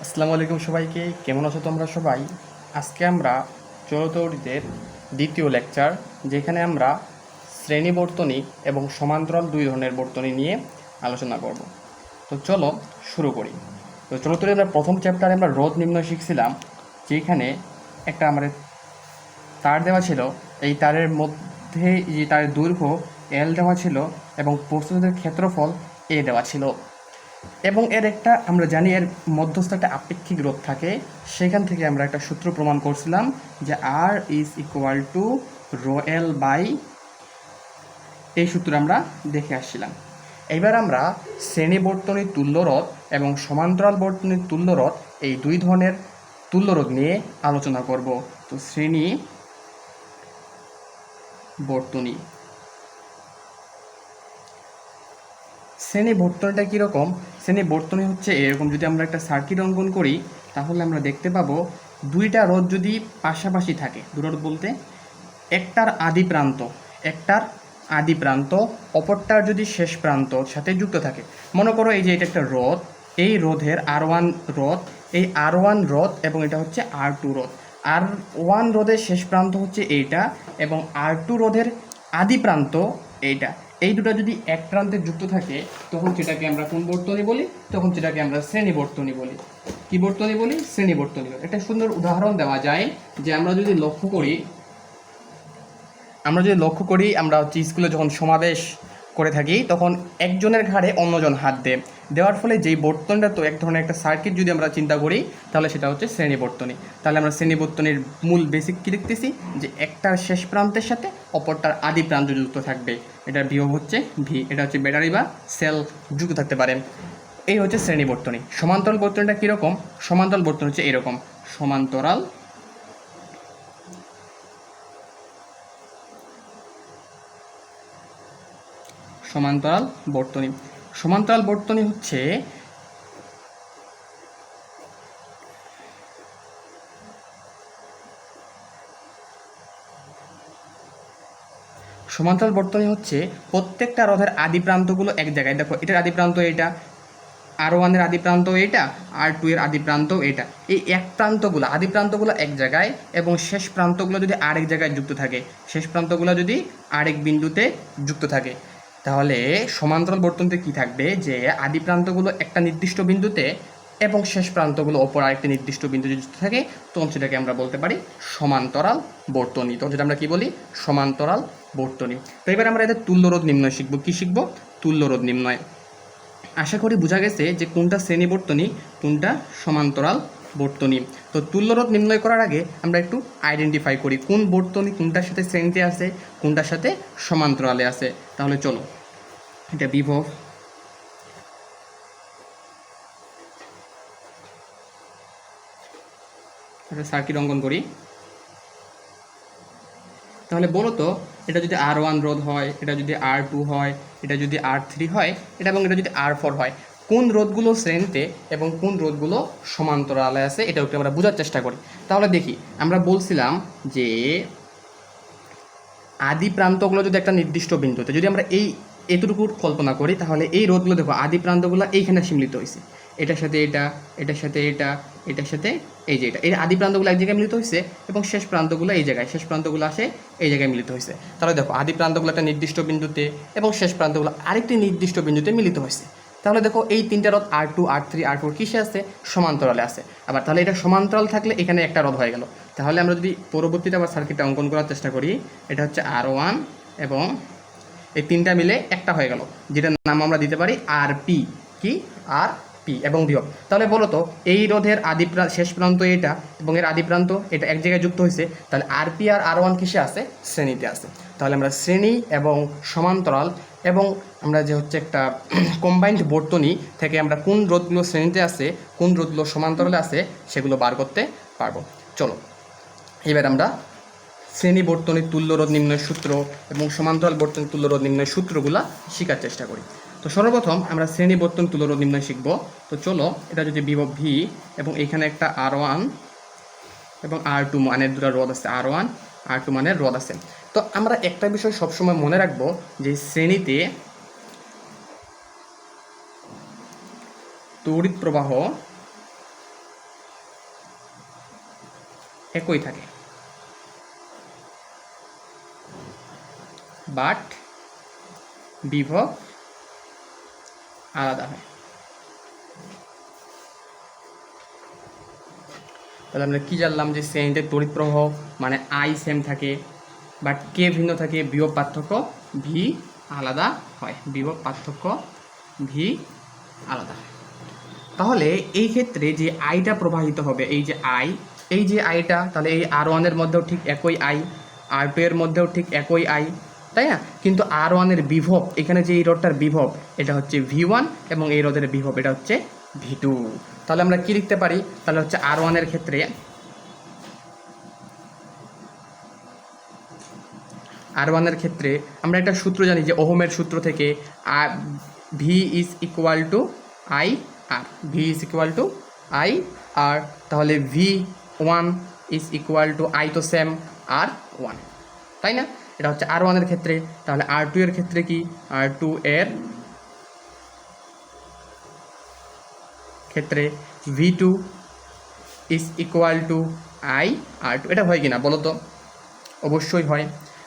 আসসালামু আলাইকুম সবাইকে, কেমন আছো তোমরা সবাই? আজকে আমরা চৌতরিতের দ্বিতীয় লেকচার, যেখানে আমরা শ্রেণী বর্তনী এবং সমান্তরাল দুই ধরনের বর্তনী নিয়ে আলোচনা করব। তো চলো শুরু করি। তো চৌতরি আমরা প্রথম চ্যাপ্টারে আমরা রোধ নির্ণয় শিখছিলাম, যেখানে একটা আমাদের তার দেওয়া ছিল। এই তারের মধ্যে যে তারের দৈর্ঘ্য এল দেওয়া ছিল এবং প্রস্তুতের ক্ষেত্রফল এ দেওয়া ছিল, এবং এর একটা আমরা জানি এর মধ্যস্থ একটা আপেক্ষিক রোধ থাকে। সেখান থেকে আমরা একটা সূত্র প্রমাণ করছিলাম যে R is equal to rho L by, এই সূত্র আমরা দেখে আসছিলাম। এবার আমরা শ্রেণী বর্তনীর তুল্যরোধ এবং সমান্তরাল বর্তনীর তুল্যরোধ, এই দুই ধরনের তুল্যরোধ নিয়ে আলোচনা করব। তো শ্রেণী বর্তনী, শ্রেণী বর্তনীটা কীরকম? শ্রেণী বর্তনী হচ্ছে এরকম। যদি আমরা একটা সার্কিট অঙ্কন করি, তাহলে আমরা দেখতে পাবো দুইটা রোধ যদি পাশাপাশি থাকে, রোধ বলতে একটার আদি প্রান্ত অপরটার যদি শেষ প্রান্তর সাথে যুক্ত থাকে। মনে করো এই যে এটা একটা রোধ, এই রোধের R1 রোধ, এই R1 রোধ এবং এটা হচ্ছে R2 রোধ। R1 রোধের শেষ প্রান্ত হচ্ছে এইটা এবং R2 রোধের আদি প্রান্ত এইটা। এই দুটো যদি এক প্রান্তে যুক্ত থাকে, তখন সেটাকে আমরা কোন বর্তনী বলি? তখন সেটাকে আমরা শ্রেণী বর্তনী বলি। কি বর্তনী বলি? শ্রেণী বর্তনী। একটা সুন্দর উদাহরণ দেওয়া যায় যে আমরা যদি লক্ষ্য করি, আমরা হচ্ছে স্কুলে যখন সমাবেশ করে থাকি, তখন একজনের ঘাড়ে অন্যজন হাত দেওয়ার ফলে যেই বর্তনীটা, তো এক ধরনের একটা সার্কিট যদি আমরা চিন্তা করি, তাহলে সেটা হচ্ছে শ্রেণী বর্তনী। তাহলে আমরা শ্রেণী বর্তনীর মূল বেসিক কী দেখতেছি, যে একটার শেষ প্রান্তের সাথে অপরটার আদি প্রান্ত যুক্ত থাকবে। এটার বিভব হচ্ছে ভি, এটা হচ্ছে ব্যাটারি বা সেল যুক্ত থাকতে পারে। এই হচ্ছে শ্রেণী বর্তনী। সমান্তরাল বর্তনীটা কীরকম? সমান্তরাল বর্তনী হচ্ছে এরকম। সমান্তরাল বর্তনী হচ্ছে প্রত্যেকটা রোধের আদি প্রান্তগুলো এক জায়গায়। দেখো, এটার আদি প্রান্ত এইটা, R1 এর আদি প্রান্ত এইটা, R2 এর আদি প্রান্ত এইটা। এই এক প্রান্তগুলো, আদি প্রান্তগুলো এক জায়গায় এবং শেষ প্রান্তগুলো যদি আরেক জায়গায় যুক্ত থাকে, আরেক বিন্দুতে যুক্ত থাকে, তাহলে সমান্তরাল বর্তনীতে কি থাকবে? যে আদি প্রান্তগুলো একটা নির্দিষ্ট বিন্দুতে এবং শেষ প্রান্তগুলো অপর আরেকটি নির্দিষ্ট বিন্দুতে যুক্ত থাকে, তখন সেটাকে আমরা বলতে পারি সমান্তরাল বর্তনী। তখন যেটা আমরা কি বলি? সমান্তরাল বর্তনী। তো এবার আমরা এদের তুল্যরোধ নির্ণয় শিখব। কি শিখব? তুল্যরোধ নির্ণয়। আশা করি বোঝা গেছে যে কোনটা শ্রেণী বর্তনী, কোনটা সমান্তরাল বর্তনী। তো তুল্যরোধ নির্ণয় করার আগে আমরা একটু আইডেন্টিফাই করি কোন বর্তনী কোনটার সাথে শ্রেণীতে আছে, কোনটার সাথে সমান্তরালে আছে। তাহলে চলো, এটা বিভব, একটা সার্কিট অঙ্কন করি। তাহলে বলো তো, এটা যদি R1 রোধ হয়, এটা যদি R2 হয়, এটা যদি R3 হয়, এবং এটা যদি R4 হয়, কোন রোধগুলো শ্রেণীতে এবং কোন রোধগুলো সমান্তরালে আছে, এটা একটু আমরা বোঝার চেষ্টা করি। তাহলে দেখি, আমরা বলছিলাম যে আদি প্রান্তগুলো যদি একটা নির্দিষ্ট বিন্দুতে, যদি আমরা এতটুকু কল্পনা করি, তাহলে এই রোধগুলো দেখো আদি প্রান্তগুলো এইখানে সীমিত হয়েছে, এটার সাথে এটা, এটার সাথে এটা, এটার সাথে এই যে এটা, এর আদি প্রান্তগুলো এক জায়গায় মিলিত হয়েছে এবং শেষ প্রান্তগুলো এই জায়গায়, শেষ প্রান্তগুলো আসে এই জায়গায় মিলিত হয়েছে। তাহলে দেখো, আদি প্রান্তগুলো একটা নির্দিষ্ট বিন্দুতে এবং শেষ প্রান্তগুলো আরেকটি নির্দিষ্ট বিন্দুতে মিলিত হয়েছে। তাহলে দেখো, এই তিনটা রোধ R2, R3, R4 কিসে আছে? সমান্তরালে আছে। আবার তাহলে এটা সমান্তরাল থাকলে এখানে একটা রোধ হয়ে গেল। তাহলে আমরা যদি পরবর্তীতে আবার সার্কিটটা অঙ্কন করার চেষ্টা করি, এটা হচ্ছে R1 এবং এই তিনটা মিলে একটা হয়ে গেল, যেটার নাম আমরা দিতে পারি RP। কি? RP এবং বিভব। তাহলে বলো তো, এই রোধের শেষ প্রান্ত এটা এবং এর আদি প্রান্ত এটা এক জায়গায় যুক্ত হয়েছে, তাহলে RP আর R1 কিসে আছে? শ্রেণীতে আছে। তাহলে আমরা শ্রেণী এবং সমান্তরাল এবং আমরা যে হচ্ছে একটা কম্বাইন্ড বর্তনী থেকে আমরা কোন রোধগুলো শ্রেণীতে আছে, কোন রোধগুলো সমান্তরালে আছে, সেগুলো বার করতে পারবো। চলো, এবার আমরা শ্রেণী বর্তনীর তুল্যরোধ নির্ণয়ের সূত্র এবং সমান্তরাল বর্তনীর তুল্যরোধ নির্ণয়ের সূত্রগুলো শেখার চেষ্টা করি। তো সর্বপ্রথম আমরা শ্রেণী বর্তনী তুল্যরোধ নির্ণয় শিখব। তো চলো, এটা যদি বিভব ভি এবং এখানে একটা R1 এবং R2 মানের দুটো রোধ আছে, R1 R2 মানের রোধ আছে। তো আমরা একটা বিষয় সবসময় মনে রাখবো, যে শ্রেণীতে তড়িৎ প্রবাহ একই থাকে, বাট বিভব আলাদা হয়। তাহলে আমরা কি জানলাম যে শ্রেণীতে তড়িৎ প্রবাহ মানে আই সেম থাকে, বাট কে ভিন্ন থাকে, বিভব পার্থক্য ভি আলাদা হয়, বিভব পার্থক্য ভি আলাদা হয়। তাহলে এই ক্ষেত্রে যে আইটা প্রবাহিত হবে, এই যে আইটা, তাহলে এই R1 এর মধ্যেও ঠিক একই আই, R2 এর মধ্যেও ঠিক একই আই, তাই না? কিন্তু R1 এর বিভব, এখানে যে এই রোধটার বিভব এটা হচ্ছে V1 এবং এই রোধের বিভব এটা হচ্ছে V2। তাহলে আমরা কি লিখতে পারি? তাহলে হচ্ছে R1 এর ক্ষেত্রে আমরা একটা সূত্র জানি যে ওহমের সূত্র থেকে V is equal to I R, V is equal to I R, তাহলে V1 is equal to I তো সেম R1, তাই না? এটা হচ্ছে R1 এর ক্ষেত্রে। তাহলে R2 এর ক্ষেত্রে কি? R2 এর ক্ষেত্রে V2 is equal to I R2। এটা হয় কি না বলো তো? অবশ্যই হয়।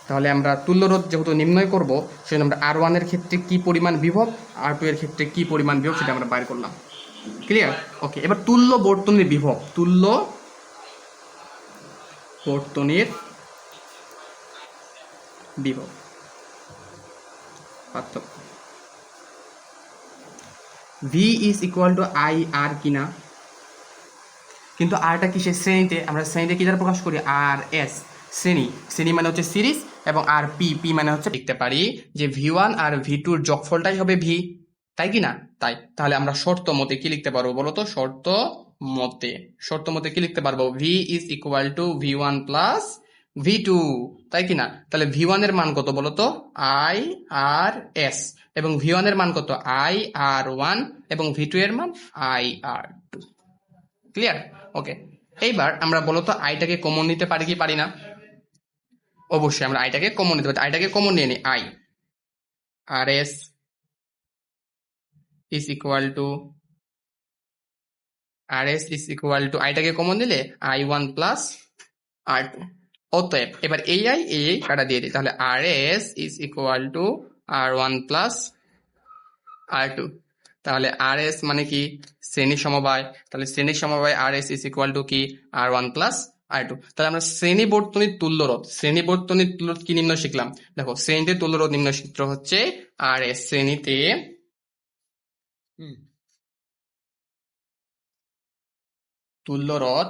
তাহলে আমরা তুল্যরোধ যেহেতু নির্ণয় করব, সেজন্য আমরা R1 এর ক্ষেত্রে কি পরিমাণ বিভব, R2 এর ক্ষেত্রে কি পরিমাণ বিভব সেটা আমরা বাইর করলাম। ক্লিয়ার? ওকে, এবার তুল্য বর্তনীর বিভব, তুল্য বর্তনীর বিভব পার্থক্য V is equal to I R কিনা, কিন্তু আরটা কিসের শ্রেণীতে, আমরা শ্রেণীতে কি দ্বারা প্রকাশ করি? আর এস, শ্রেণী মানে হচ্ছে সিরিজ, এবং আর পি মানে হচ্ছে, লিখতে পারি যে V1 আর V2 যোগফলটাই হবে ভি, তাই কি না? তাই। তাহলে আমরা শর্ত মতে কি লিখতে পারবো বলো তো? শর্ত মতে কি লিখতে পারবো? V is equal two V1 plus V2, তাই কি না? তাহলে V1 এর মান কত বলো তো? আই আর এস, এবং V1 এর মান কত? IR1, এবং V2 এর মান IR2। ক্লিয়ার? ওকে, এইবার আমরা বলতো আইটাকে কমন নিতে পারি কি পারি না? অবশ্যই আমরা আইটাকে কমন নিতে পারি। আইটাকে কমন নিয়ে নিই, I R S is equal to আইটাকে কমন দিলে I1 প্লাস R2। অতএব এবার এই কাটা দিয়ে দিই, তাহলে RS is equal two R1 plus R2। তাহলে RS মানে কি? শ্রেণী সমবায়। তাহলে শ্রেণী সমবায় RS ইজ ইকুয়াল টু কি? R1 plus R2। তাহলে আমরা শ্রেণী বর্তনীর তুল্যরোধ কি নির্ণয় শিখলাম? দেখো, শ্রেণীতে তুল্যরোধ নির্ণয় সূত্র হচ্ছে RS, শ্রেণীতে তুল্যরোধ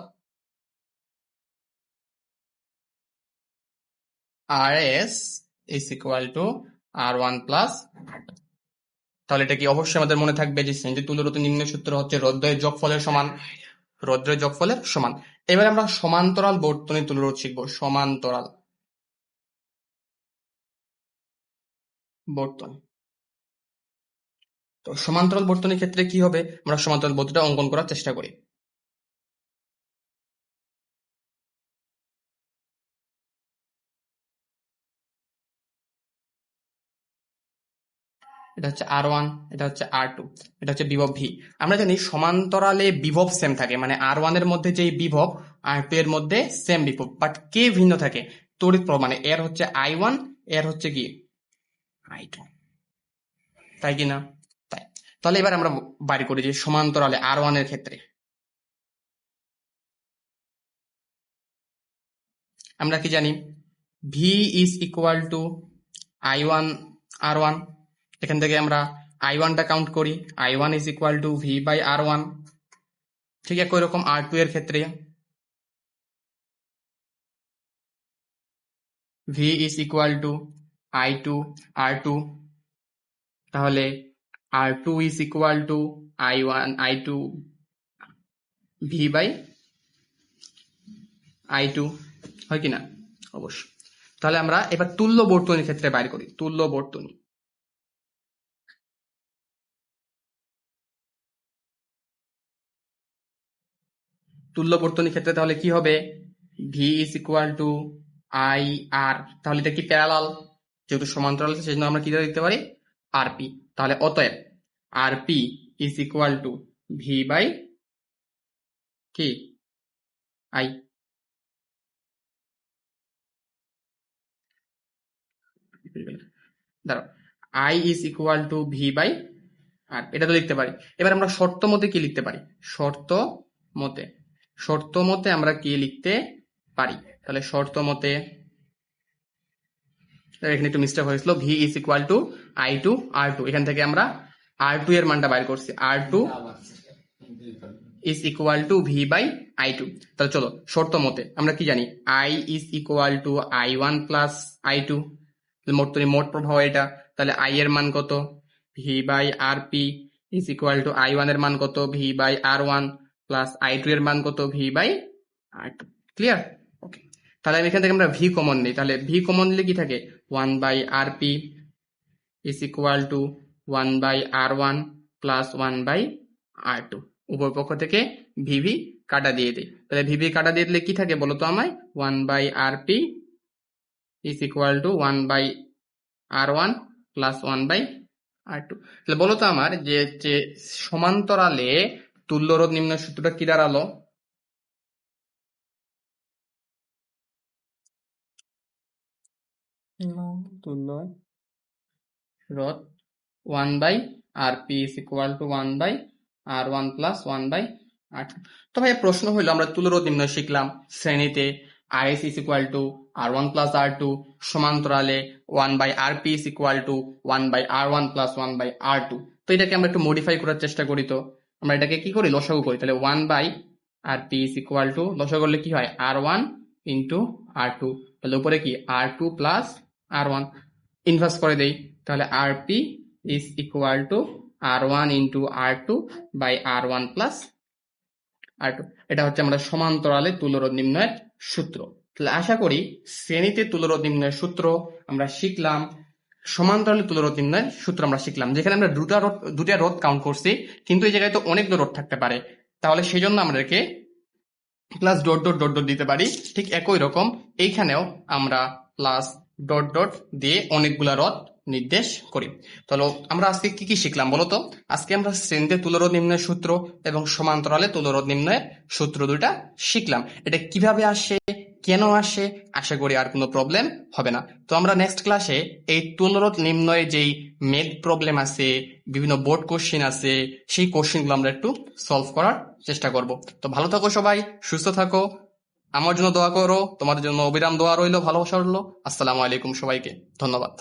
RS is equal two R1 plus. তাহলে এটা কি অবশ্যই আমাদের মনে থাকবে যে শ্রেণীতে তুল্যরোধ নির্ণয় সূত্র হচ্ছে রোধদ্বয়ের যোগফলের সমান। এবার আমরা সমান্তরাল বর্তনী তুল্যরোধ শিখবো। সমান্তরাল বর্তনী। তো সমান্তরাল বর্তনীর ক্ষেত্রে কি হবে? আমরা সমান্তরাল বর্তনীটা অঙ্কন করার চেষ্টা করি। এটা হচ্ছে R1, এটা হচ্ছে R2, এটা হচ্ছে বিভব ভি। আমরা জানি সমান্তরালে বিভব সেম থাকে, মানে R1 এর মধ্যে যে বিভব R2 এর মধ্যে সেম বিভব, বাট কে ভিন্ন থাকে? তড়িৎ প্রবাহ, মানে এর হচ্ছে I1, এর হচ্ছে কি I2, তাই কি না? তাই। তাহলে এবার আমরা বাইর করি যে সমান্তরালে R1 এর ক্ষেত্রে আমরা কি জানি? V is equal to I1 R1। এখান থেকে আমরা I1টা কাউন্ট করি, I1 is equal to V by R1। ঠিক একই রকম R2 এর ক্ষেত্রে V is equal to I2 R2। তাহলে R2 is equal to I2 V by I2, হয় কি না? অবশ্যই। তাহলে আমরা এবার তুল্য বর্তনীর ক্ষেত্রে বাইর করি। তুল্য বর্তনীর ক্ষেত্রে তাহলে কি হবে? V is equal to I R, তাহলে এটা কি প্যারালাল? যেহেতু সমান্তরাল আছে সেজন্য আমরা কি লিখতে পারি? আরপি। তাহলে অতএব RP is equal to V by কি আই। ধরো I is equal to V by R, এটা তো লিখতে পারি। এবার আমরা শর্ত মতে কি লিখতে পারি? শর্ত মতে আমরা কি লিখতে পারি? তাহলে শর্ত মতে এখানে একটু মিস্টেক হয়েছিল, V is equal to I two R two, এখান থেকে আমরা আর টু এর মানটা বাইর করছি, R two is equal to V by I two. তাহলে চলো শর্ত মতে আমরা কি জানি, I is equal to I one plus I two, মোট প্রবাহ এটা। তাহলে আই এর মান কত? V by R P is equal to I one এর মান কত? V by R one plus I two এর মান কত? V by R two. Clear? Okay, তাহলে এখান থেকে আমরা ভি কমন নিই। তাহলে ভি কমন নিলে কি থাকে? One by R P is equal to one by R one plus one by R two. উভয় পক্ষ থেকে ভিভি কাটা দিয়ে দিই। তাহলে ভিভি কাটা দিয়ে দিলে কি থাকে বলতো আমায়? One by R P is equal to one by R one plus one by R two. তাহলে বলতো আমার যে সমান্তরালে তুল্য রোধ নির্ণয় সূত্রটা কি দাঁড়ালো? তুল্য রোধ one by R P is equal to one by R one plus one by R two. তো ভাই প্রশ্ন হইলো, আমরা তুল্য রোধ নির্ণয় শিখলাম শ্রেণীতে, R S is equal to R one plus R two, সমান্তরালে one by R P is equal to one by R one plus one by R two. তো এটাকে আমরা একটু মডিফাই করার চেষ্টা করি। তো আমরা এটাকে কি করি? লসাগু করি। তাহলে one by R P is equal to, লসাগু করলে কি হয়? R one into R two. তাহলে উপরে কি? R two plus R one. Inverse করে দেই, তাহলে R P is equal to R one into R two by R one plus R two. এটা হচ্ছে আমরা সমান্তরালে তুল্যরোধ নির্ণয়ের সূত্র। তাহলে আশা করি শ্রেণীতে তুল্যরোধ নির্ণয়ের সূত্র আমরা শিখলাম, সমান্তরালে তুল্যরোধ নির্ণয়ের সূত্র আমরা শিখলাম। যেখানে আমরা দুটা রোধ কাউন্ট করছি, কিন্তু এই জায়গায় তো অনেকগুলো রোধ থাকতে পারে, তাহলে সেই জন্য আমাদেরকে plus dot dot dot dot দিতে পারি। ঠিক একই রকম এইখানেও আমরা প্লাস ডট ডট দিয়ে অনেকগুলা রোধ নির্দেশ করি। তাহলে আমরা আজকে কি কি শিখলাম বলতো? আজকে আমরা শ্রেণীতে তুল্যরোধ নির্ণয়ের সূত্র এবং সমান্তরালে তুল্যরোধ নির্ণয়ের সূত্র দুইটা শিখলাম। এটা কিভাবে আসে, কেন আসে, আশা করি আর কোনো প্রবলেম হবে না। তো আমরা নেক্সট ক্লাসে এই তুল্যরোধ নির্ণয়ে যেই মেথ প্রবলেম আছে, বিভিন্ন বোর্ড কোশ্চেন আছে, সেই কোশ্চেনগুলো আমরা একটু সলভ করার চেষ্টা করব। তো ভালো থাকো সবাই, সুস্থ থাকো, আমার জন্য দোয়া করো, তোমাদের জন্য অবিরাম দোয়া রইলো, ভালোবাসা রইলো। আসসালামু আলাইকুম সবাইকে, ধন্যবাদ।